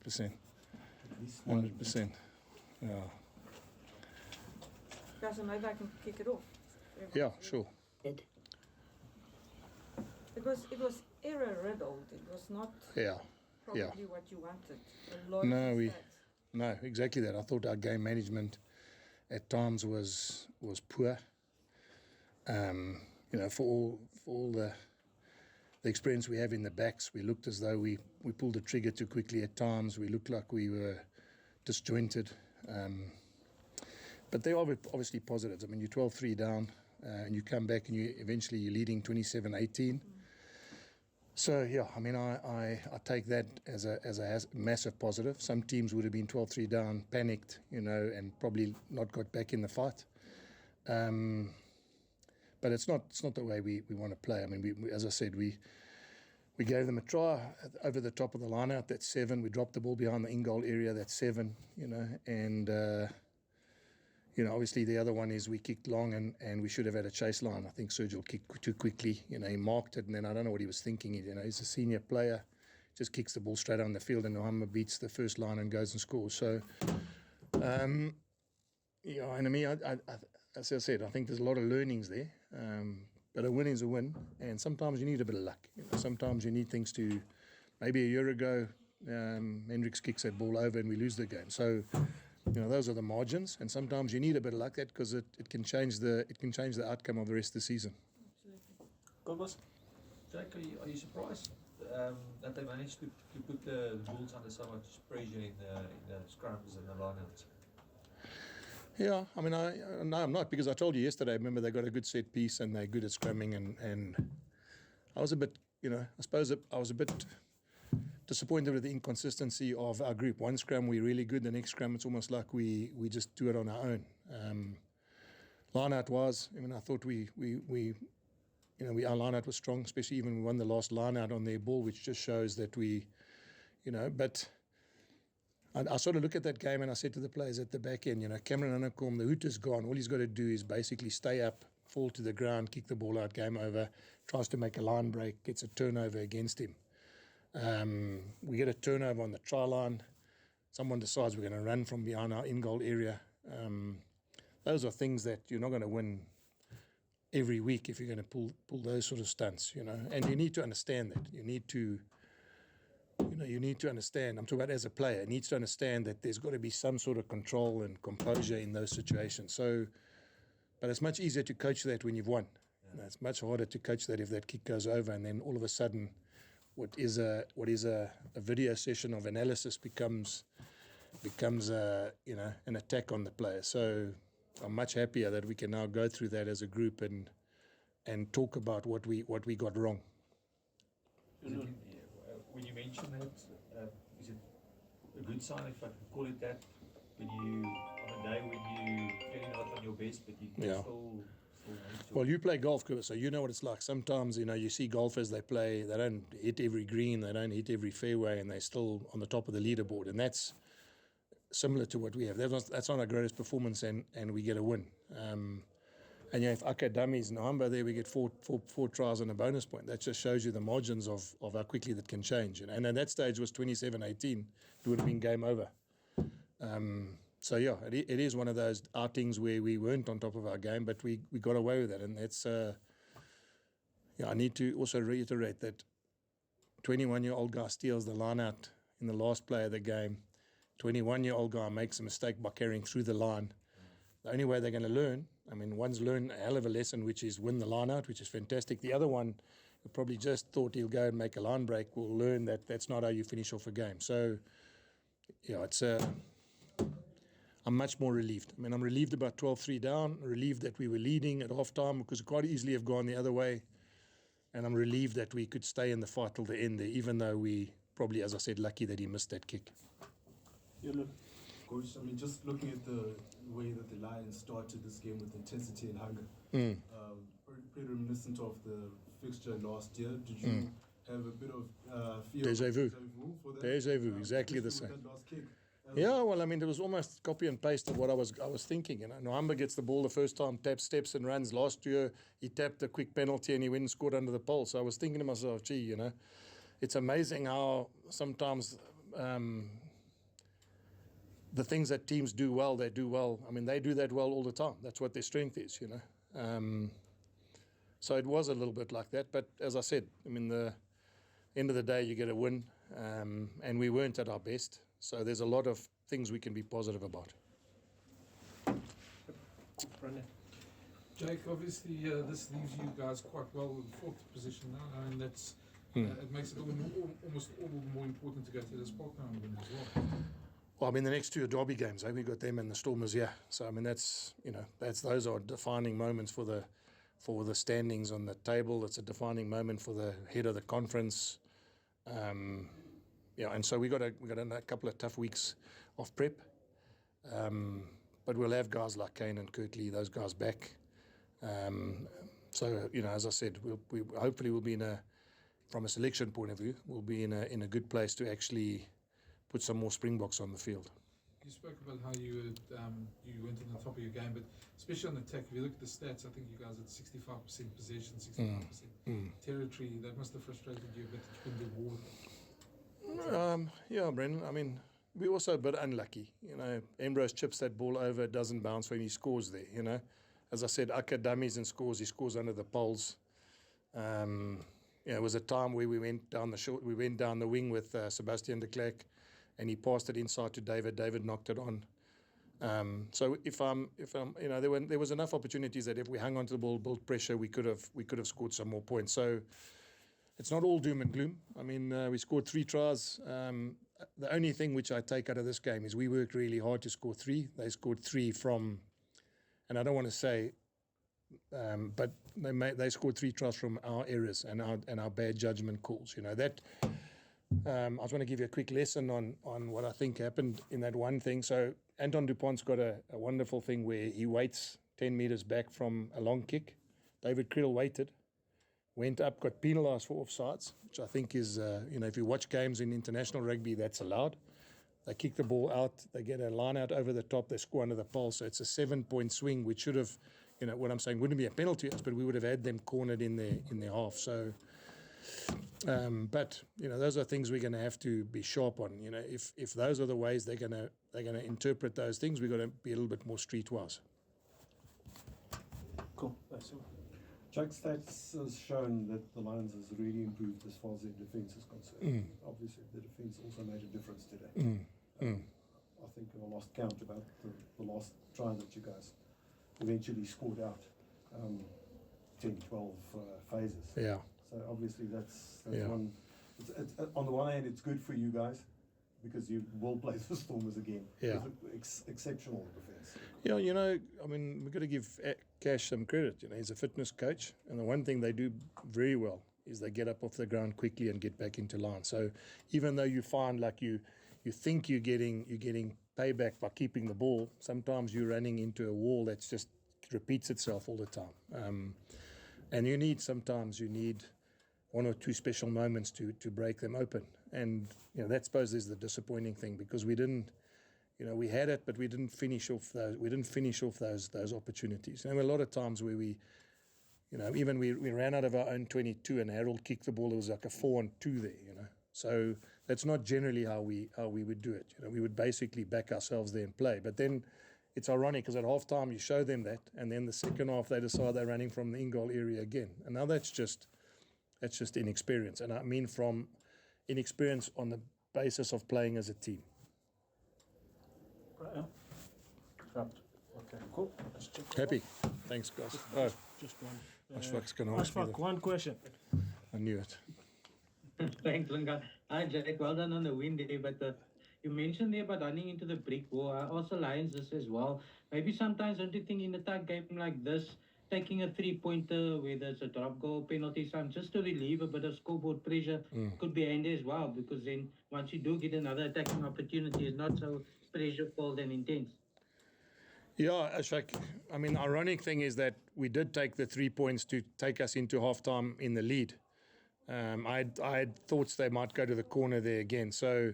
100%. 100%. Yeah. Yeah, so maybe I can kick it off. Yeah, sure. It was error riddled. It was not probably what you wanted. A lot of mistakes. No, exactly that. I thought our game management at times was poor. For all the experience we have in the backs, we looked as though we pulled the trigger too quickly at times. We looked like we were disjointed. But they are obviously positives. I mean, you're 12-3 down, and you come back and eventually you're leading 27-18. So, yeah, I mean, I take that as a massive positive. Some teams would have been 12-3 down, panicked, and probably not got back in the fight. But it's not the way we want to play. I mean, we as I said, we gave them a try over the top of the line out. That's 7. We dropped the ball behind the in-goal area. That's 7, and... obviously the other one is we kicked long and we should have had a chase line. I think Sergio kicked too quickly. He marked it and then I don't know what he was thinking. He's a senior player, just kicks the ball straight on the field and Mohammed beats the first line and goes and scores. So, and I mean, as I said, I think there's a lot of learnings there. But a win is a win, and sometimes you need a bit of luck. Sometimes you need things to. Maybe a year ago, Hendricks kicks that ball over and we lose the game. So. Those are the margins, and sometimes you need a bit of luck that because it can change the outcome of the rest of the season. Absolutely. Good, boss. Jake, are you surprised that they managed to put the Bulls under so much pressure in the scrums and the lineouts? Yeah, I mean, no, I'm not, because I told you yesterday. Remember, they got a good set piece and they're good at scrumming, and I was a bit, I suppose I was a bit disappointed with the inconsistency of our group. One scrum we're really good, the next scrum it's almost like we just do it on our own. Line out was, I mean, I thought our line out was strong, especially even when we won the last line out on their ball, which just shows that but I sort of look at that game and I said to the players at the back end, Cameron Anakom, the hoot is gone. All he's got to do is basically stay up, fall to the ground, kick the ball out, game over, tries to make a line break, gets a turnover against him. We get a turnover on the try line. Someone decides we're going to run from behind our in-goal area. Those are things that you're not going to win every week if you're going to pull those sort of stunts, And you need to understand that. You need to understand. I'm talking about as a player. It needs to understand that there's got to be some sort of control and composure in those situations. But it's much easier to coach that when you've won. It's much harder to coach that if that kick goes over and then all of a sudden. What is a video session of analysis becomes an attack on the player. So I'm much happier that we can now go through that as a group and talk about what we got wrong. When you mention that, is it a good sign, if I can call it that, when you on a day when you clearly not on your best, but you can still. Well, you play golf, so you know what it's like. Sometimes, you see golfers, they don't hit every green, they don't hit every fairway, and they're still on the top of the leaderboard. And that's similar to what we have. That's not our greatest performance, and we get a win. And if Aka dummies and Hamba there, we get four tries and a bonus point. That just shows you the margins of how quickly that can change. And at that stage was 27-18. It would have been game over. So, yeah, it is one of those outings where we weren't on top of our game, but we got away with it. And that's, I need to also reiterate that 21-year-old guy steals the line out in the last play of the game. 21-year-old guy makes a mistake by carrying through the line. The only way they're going to learn, one's learned a hell of a lesson, which is win the line out, which is fantastic. The other one, who probably just thought he'll go and make a line break, will learn that that's not how you finish off a game. So, it's I'm much more relieved. I'm relieved about 12-3 down, relieved that we were leading at half-time because it could quite easily have gone the other way. And I'm relieved that we could stay in the fight till the end there, even though we probably, as I said, lucky that he missed that kick. Yeah, look, Coach, just looking at the way that the Lions started this game with intensity and hunger, pretty reminiscent of the fixture last year. Did you have a bit of fear Deja vu for that? Deja vu, exactly the same. That last kick? Yeah, well, it was almost copy and paste of what I was thinking. Nohamba gets the ball the first time, steps and runs. Last year, he tapped a quick penalty and he went and scored under the pole. So I was thinking to myself, it's amazing how sometimes the things that teams do well, they do well. I mean, they do that well all the time. That's what their strength is, you know. So it was a little bit like that. But as I said, I mean, the end of the day, you get a win, and we weren't at our best. So there's a lot of things we can be positive about. Brendan. Jake, obviously this leaves you guys quite well in fourth position now, and that's it makes it almost all the more important to go to the Spark now and win as well. Well, I mean, the next two are derby games. We got them and the Stormers, yeah. So I mean, those are defining moments for the standings on the table. It's a defining moment for the head of the conference. And so we got a couple of tough weeks of prep. But we'll have guys like Kane and Kirtley, those guys back. So, you know, as I said, we hopefully will be from a selection point of view, we'll be in a good place to actually put some more Springboks on the field. You spoke about how you went on the top of your game, but especially on the attack, if you look at the stats, I think you guys had 65% possession, 65% territory. That must have frustrated you a bit that you couldn't do more. Yeah, Brendan. I mean, we're also a bit unlucky. You know, Ambrose chips that ball over, it doesn't bounce when he scores there, you know. As I said, Akka dummies and scores, he scores under the poles. It was a time where we went down the wing with Sebastian de Klerk, and he passed it inside to David. David knocked it on. So if I'm, you know, there was enough opportunities that if we hung onto the ball, built pressure, we could have scored some more points. So it's not all doom and gloom. I mean, we scored 3 tries. The only thing which I take out of this game is we worked really hard to score 3. They scored 3 from, and I don't want to say, but they scored 3 tries from our errors and our bad judgment calls. You know that. I just want to give you a quick lesson on what I think happened in that one thing. So Anton Dupont's got a wonderful thing where he waits 10 meters back from a long kick. David Krill waited, went up, got penalised for offsides, which I think is, if you watch games in international rugby, that's allowed. They kick the ball out, they get a line out over the top, they score under the pole. So it's a 7-point swing, which should have, you know, what I'm saying wouldn't be a penalty, but we would have had them cornered in their half. So, but you know, those are things we're going to have to be sharp on. You know, if those are the ways they're going to interpret those things, we've got to be a little bit more streetwise. Cool. That's all. Jake's stats has shown that the Lions has really improved as far as their defence is concerned. Obviously, the defence also made a difference today. I think I lost count about the last try that you guys eventually scored out 10, 12 phases. Yeah. So obviously that's Yeah. one. It's, on the one hand, it's good for you guys because you will play the Stormers again. Yeah. Exceptional defence. Yeah, you know, I mean, we've got to give Cash some credit. You know, he's a fitness coach, and the one thing they do very well is they get up off the ground quickly and get back into line. So even though you find like you think you're getting payback by keeping the ball, sometimes you're running into a wall that's just repeats itself all the time. And sometimes you need 1 or 2 special moments to break them open. And you know, that suppose is the disappointing thing because we didn't. You know, we had it, but we didn't finish off those. We didn't finish off those opportunities. And there were a lot of times where we ran out of our own 22, and Harold kicked the ball. It was like a 4-on-2 there. You know, so that's not generally how we would do it. You know, we would basically back ourselves there and play. But then it's ironic because at halftime you show them that, and then the second half they decide they're running from the in-goal area again. And now that's just inexperience, and I mean from inexperience on the basis of playing as a team. Right, yeah. Okay, cool. Let's check that Happy. Thanks, guys. Oh, Just one. Ashfaq's going to ask me that. One question. I knew it. Thanks, Linga. Hi, Jack. Well done on the win there. But you mentioned there about running into the brick wall. I also Lions this as well. Maybe sometimes don't you think in a tight game like this, taking a 3-pointer, whether it's a drop goal, penalty, some just to relieve a bit of scoreboard pressure could be handy as well. Because then once you do get another attacking opportunity, it's not so pressure-filled and intense. Yeah, Ashfaq. I mean, ironic thing is that we did take the 3 points to take us into halftime in the lead. I had thoughts they might go to the corner there again. So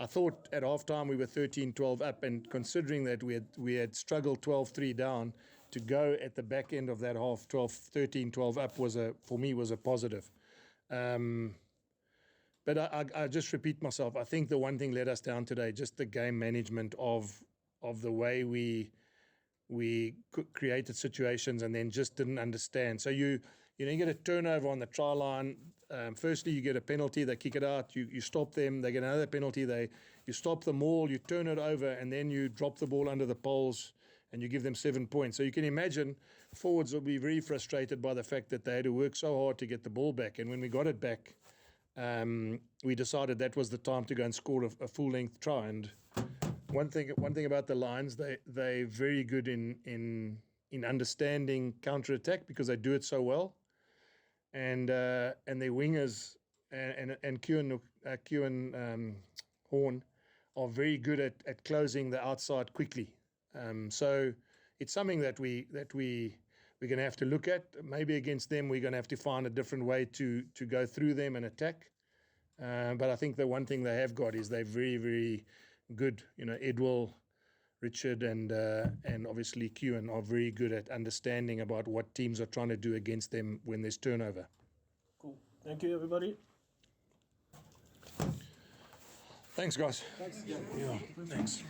I thought at halftime we were 13-12 up, and considering that we had struggled 12-3 down, to go at the back end of that half 13-12 up for me was a positive. But I just repeat myself. I think the one thing let us down today, just the game management of the way we created situations and then just didn't understand. So you get a turnover on the try line. Firstly, you get a penalty. They kick it out. You stop them. They get another penalty. You stop them all. You turn it over, and then you drop the ball under the poles, and you give them 7 points. So you can imagine forwards will be very frustrated by the fact that they had to work so hard to get the ball back. And when we got it back, we decided that was the time to go and score a full-length try. And one thing about the Lions, they're very good in understanding counter-attack because they do it so well. And their wingers and Kewan Horn are very good at closing the outside quickly. So it's something that we're going to have to look at. Maybe against them, we're going to have to find a different way to go through them and attack. But I think the one thing they have got is they're very, very good. Edwell, Richard, and obviously Kewan are very good at understanding about what teams are trying to do against them when there's turnover. Cool. Thank you, everybody. Thanks, guys. Thanks. Yeah, thanks.